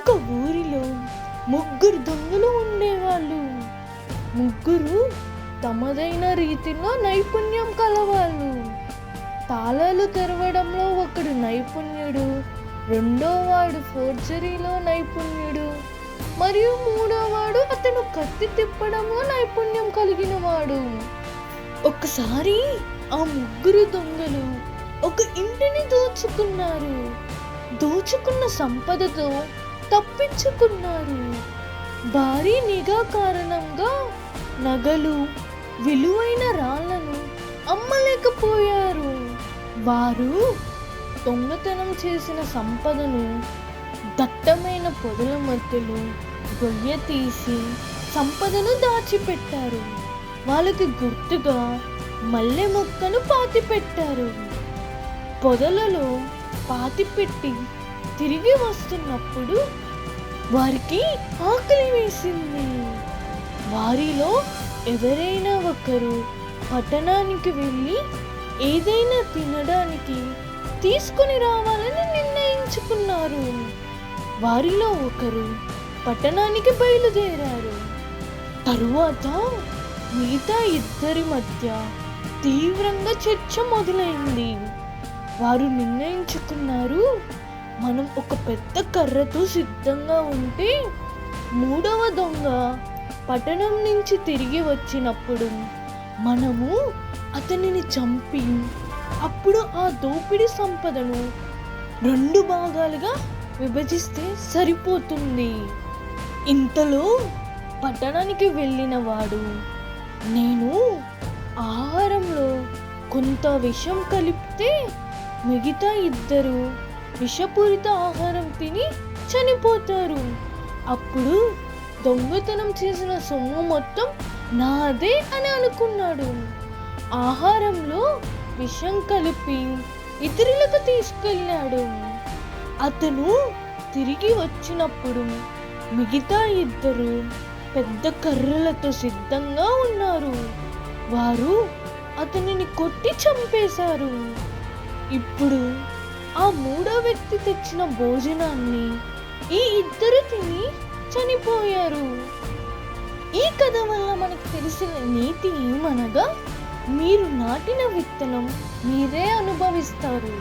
ఒక ఊరిలో ముగ్గురు దొంగలు ఉండేవాళ్ళు. ముగ్గురు తమదైన రీతిలో నైపుణ్యం కలవాళ్ళు. తాళాలు తెరవడంలో ఒకడు నైపుణ్యుడు, రెండోవాడు ఫోర్జరీలో నైపుణ్యుడు, మరియు మూడోవాడు అతను కత్తి తిప్పడంలో నైపుణ్యం కలిగిన వాడు. ఒకసారి ఆ ముగ్గురు దొంగలు ఒక ఇంటిని దోచుకున్నారు. దోచుకున్న సంపదతో తప్పించుకున్నారు. భారీ నిఘా కారణంగా నగలు, విలువైన రాళ్లను అమ్మలేకపోయారు. వారు దొంగతనం చేసిన సంపదను దట్టమైన పొదల మధ్యలో గొయ్య తీసి సంపదను దాచిపెట్టారు. వాళ్ళకి గుర్తుగా మల్లె మొక్కను పాతిపెట్టారు. పొదలలో పాతిపెట్టి తిరిగి వస్తున్నప్పుడు వారికి ఆకలి వేసింది. వారిలో ఎవరైనా ఒకరు పట్టణానికి వెళ్ళి ఏదైనా తినడానికి తీసుకుని రావాలని నిర్ణయించుకున్నారు. వారిలో ఒకరు పట్టణానికి బయలుదేరారు. తరువాత మిగతా ఇద్దరి మధ్య తీవ్రంగా చర్చ మొదలైంది. వారు నిర్ణయించుకున్నారు, మనం ఒక పెద్ద కర్రతో సిద్ధంగా ఉంటే మూడవ దొంగ పట్టణం నుంచి తిరిగి వచ్చినప్పుడు మనము అతనిని చంపి అప్పుడు ఆ దోపిడీ సంపదను 2 భాగాలుగా విభజిస్తే సరిపోతుంది. ఇంతలో పట్టణానికి వెళ్ళిన వాడు, నేను ఆహారంలో కొంత విషం కలిపితే మిగతా ఇద్దరు విషపూరిత ఆహారం తిని చనిపోతారు. అప్పుడు దొంగతనం చేసిన సొమ్ము మొత్తం నాదే అని అనుకున్నాడు. ఆహారంలో విషం కలిపి ఇతరులకు తీసుకెళ్ళాడు. అతను తిరిగి వచ్చినప్పుడు మిగతా ఇద్దరు పెద్ద కర్రలతో సిద్ధంగా ఉన్నారు. వారు అతనిని కొట్టి చంపేశారు. ఇప్పుడు ఆ మూడో వ్యక్తి తెచ్చిన భోజనాన్ని ఈ ఇద్దరు తిని చనిపోయారు. ఈ కథ వల్ల మనకు తెలిసిన నీతి ఏమనగా, మీరు నాటిన విత్తనం మీరే అనుభవిస్తారు.